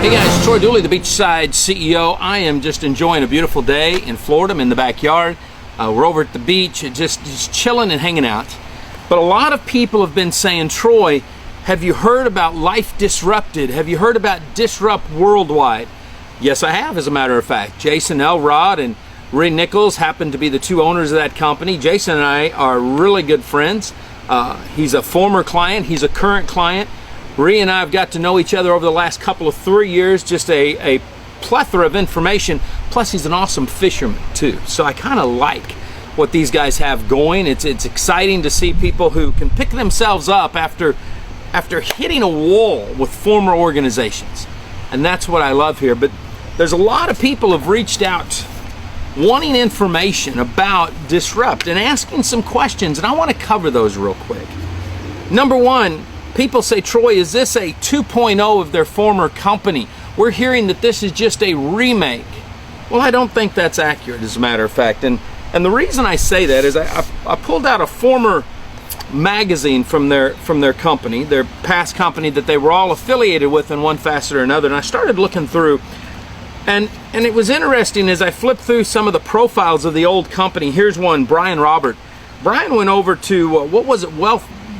Hey guys, Troy Dooley, the Beachside CEO. I am just enjoying a beautiful day in Florida. I'm in the backyard. We're over at the beach, just chilling and hanging out. But a lot of people have been saying, Troy, have you heard about Life Disrupted? Have you heard about Disrupt Worldwide? Yes, I have, as a matter of fact. Jason Elrod and Ray Nichols happen to be the two owners of that company. Jason and I are really good friends. He's a former client, he's a current client. Ree and I have got to know each other over the last couple of 3 years, just a plethora of information, plus he's an awesome fisherman too. So I kind of like what these guys have going. It's exciting to see people who can pick themselves up after hitting a wall with former organizations. And that's what I love here. But there's a lot of people who have reached out wanting information about Disrupt and asking some questions, and I want to cover those real quick. Number one, people say, Troy, is this a 2.0 of their former company? We're hearing that this is just a remake. Well, I don't think that's accurate, as a matter of fact. And the reason I say that is I pulled out a former magazine from their company, their past company that they were all affiliated with in one facet or another, and I started looking through, and it was interesting as I flipped through some of the profiles of the old company. Here's one, Brian Robert. Brian went over to,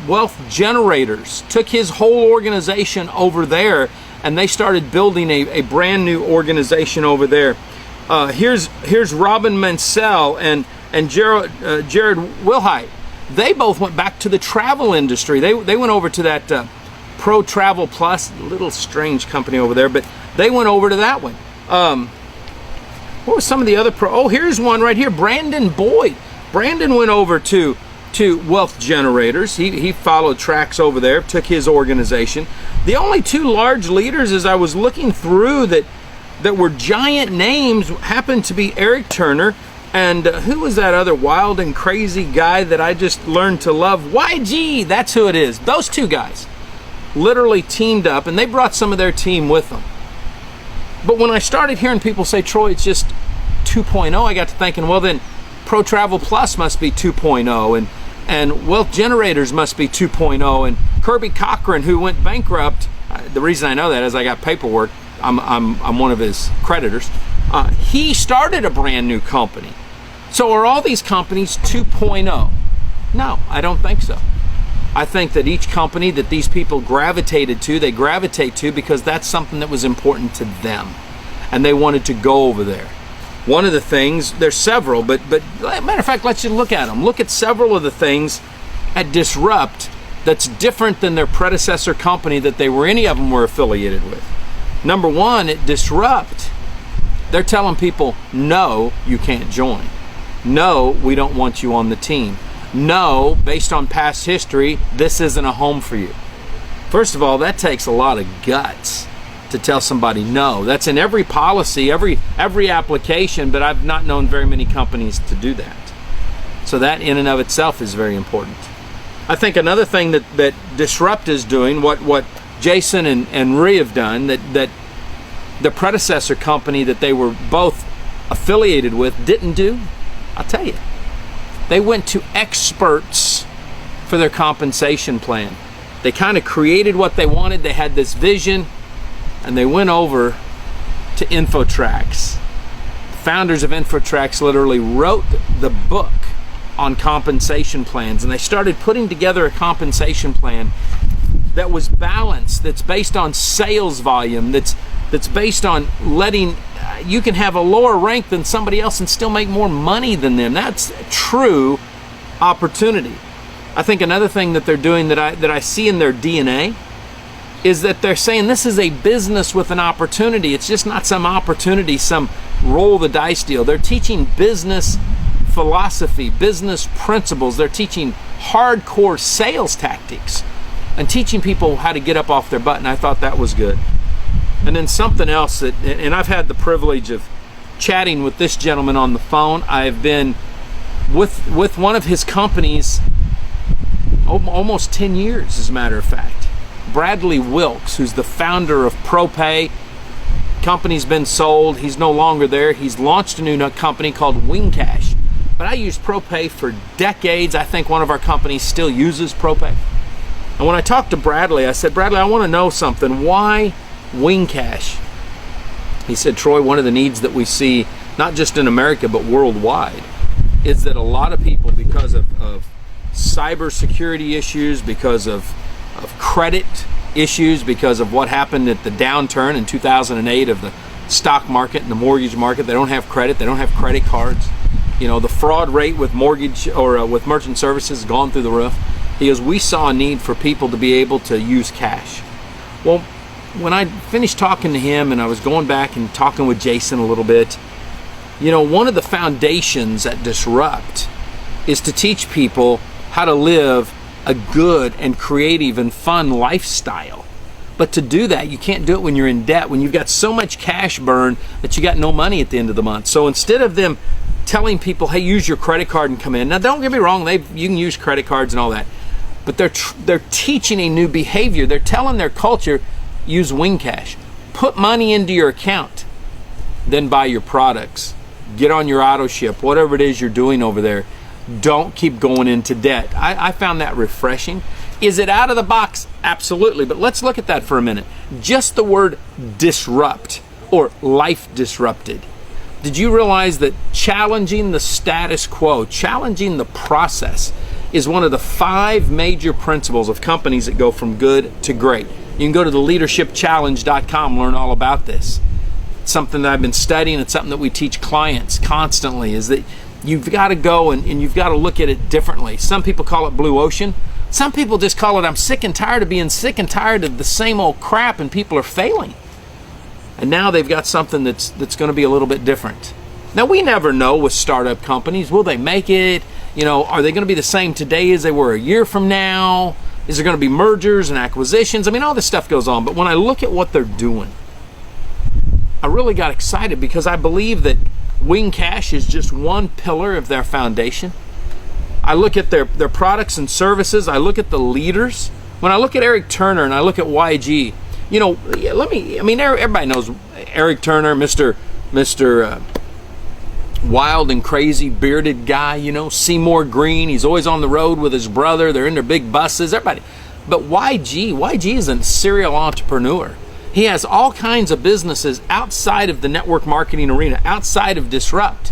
Wealth Generators, took his whole organization over there, and they started building a brand new organization over there. Here's Robin Mansell and Jared Wilhite. They both went back to the travel industry. They went over to that Pro Travel Plus, a little strange company over there, but they went over to that one. What was some of the other here's one right here, Brandon Boyd. Brandon went over to Wealth Generators. He followed tracks over there, took his organization. The only two large leaders, as I was looking through, that were giant names happened to be Eric Turner and who was that other wild and crazy guy that I just learned to love? YG, that's who it is. Those two guys literally teamed up, and they brought some of their team with them. But when I started hearing people say, Troy, it's just 2.0, I got to thinking, well then, Pro Travel Plus must be 2.0, and Wealth Generators must be 2.0, and Kirby Cochran, who went bankrupt, the reason I know that is I got paperwork, I'm one of his creditors, he started a brand new company. So are all these companies 2.0? No, I don't think so. I think that each company that these people gravitated to, they gravitate to because that's something that was important to them, and they wanted to go over there. One of the things, there's several, but matter of fact, let's just look at them. Look at several of the things at Disrupt that's different than their predecessor company that any of them were affiliated with. Number one, at Disrupt, they're telling people, no, you can't join. No, we don't want you on the team. No, based on past history, this isn't a home for you. First of all, that takes a lot of guts to tell somebody no. That's in every policy, every application, but I've not known very many companies to do that. So that in and of itself is very important. I think another thing that Disrupt is doing, what Jason and Ree have done, that the predecessor company that they were both affiliated with didn't do, I'll tell you. They went to experts for their compensation plan. They kind of created what they wanted. They had this vision, and they went over to InfoTrax. The founders of InfoTrax literally wrote the book on compensation plans, and they started putting together a compensation plan that was balanced, that's based on sales volume, that's based on letting you can have a lower rank than somebody else and still make more money than them. That's true opportunity. I think another thing that they're doing that I see in their DNA is that they're saying this is a business with an opportunity. It's just not some opportunity, some roll the dice deal. They're teaching business philosophy, business principles. They're teaching hardcore sales tactics and teaching people how to get up off their butt, and I thought that was good. And then something else and I've had the privilege of chatting with this gentleman on the phone. I've been with one of his companies almost 10 years, as a matter of fact. Bradley Wilkes, who's the founder of ProPay. Company's been sold. He's no longer there. He's launched a new company called WingCash. But I used ProPay for decades. I think one of our companies still uses ProPay. And when I talked to Bradley, I said, Bradley, I want to know something. Why WingCash? He said, Troy, one of the needs that we see, not just in America, but worldwide, is that a lot of people, because of cybersecurity issues, because of credit issues, because of what happened at the downturn in 2008 of the stock market and the mortgage market, they don't have credit, they don't have credit cards. You know, the fraud rate with mortgage or with merchant services has gone through the roof. He goes, we saw a need for people to be able to use cash. Well, when I finished talking to him and I was going back and talking with Jason a little bit, you know, one of the foundations at Disrupt is to teach people how to live a good and creative and fun lifestyle. But to do that, you can't do it when you're in debt, when you've got so much cash burn that you got no money at the end of the month. So instead of them telling people, hey, use your credit card and come in. Now, don't get me wrong, you can use credit cards and all that. But they're teaching a new behavior. They're telling their culture, use WingCash. Put money into your account, then buy your products. Get on your auto ship, whatever it is you're doing over there. Don't keep going into debt. I found that refreshing. Is it out of the box? Absolutely. But let's look at that for a minute. Just the word disrupt or life disrupted. Did you realize that challenging the status quo, challenging the process, is one of the 5 major principles of companies that go from good to great? You can go to the leadershipchallenge.com, learn all about this. It's something that I've been studying. It's something that we teach clients constantly, is that you've got to go and you've got to look at it differently. Some people call it blue ocean. Some people just call it, I'm sick and tired of being sick and tired of the same old crap and people are failing. And now they've got something that's going to be a little bit different. Now, we never know with startup companies. Will they make it? You know, are they going to be the same today as they were a year from now? Is there going to be mergers and acquisitions? I mean, all this stuff goes on. But when I look at what they're doing, I really got excited because I believe that WingCash is just one pillar of their foundation. I look at their products and services. I look at the leaders. When I look at Eric Turner and I look at YG, you know, everybody knows Eric Turner, Mr. Wild and crazy bearded guy, you know, Seymour Green. He's always on the road with his brother. They're in their big buses, everybody. But YG is a serial entrepreneur. He has all kinds of businesses outside of the network marketing arena, outside of Disrupt.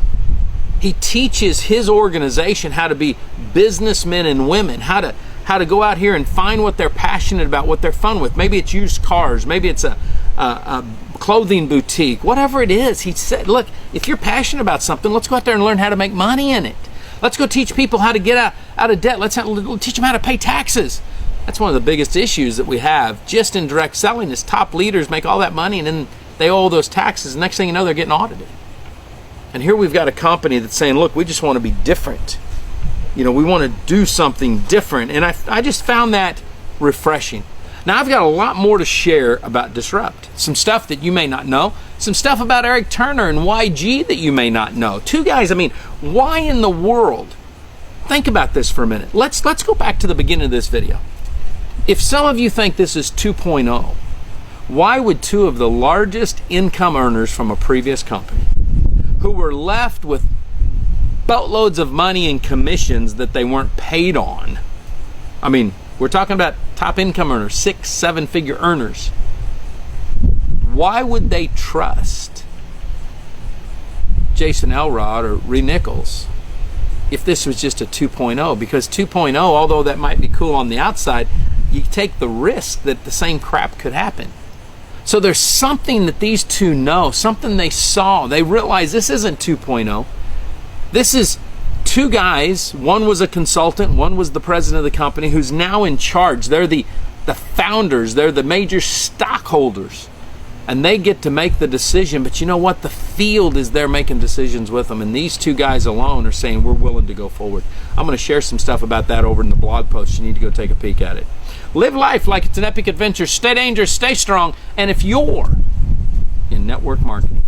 He teaches his organization how to be businessmen and women, how to go out here and find what they're passionate about, what they're fun with. Maybe it's used cars, maybe it's a clothing boutique, whatever it is. He said, look, if you're passionate about something, let's go out there and learn how to make money in it. Let's go teach people how to get out of debt. Let's teach them how to pay taxes. That's one of the biggest issues that we have just in direct selling is top leaders make all that money and then they owe those taxes. The next thing you know, they're getting audited. And here we've got a company that's saying, look, we just want to be different. You know, we want to do something different. And I just found that refreshing. Now, I've got a lot more to share about Disrupt. Some stuff that you may not know. Some stuff about Eric Turner and YG that you may not know. 2 guys, I mean, why in the world? Think about this for a minute. Let's go back to the beginning of this video. If some of you think this is 2.0, why would 2 of the largest income earners from a previous company, who were left with boatloads of money in commissions that they weren't paid on, I mean, we're talking about top income earners, 6-7-figure earners, why would they trust Jason Elrod or Ree Nichols if this was just a 2.0? Because 2.0, although that might be cool on the outside, you take the risk that the same crap could happen. So there's something that these 2 know, something they saw. They realize this isn't 2.0. This is 2 guys. One was a consultant, one was the president of the company, who's now in charge. They're the founders, they're the major stockholders. And they get to make the decision, but you know what? The field is there making decisions with them. And these 2 guys alone are saying, we're willing to go forward. I'm going to share some stuff about that over in the blog post. You need to go take a peek at it. Live life like it's an epic adventure. Stay dangerous, stay strong. And if you're in network marketing,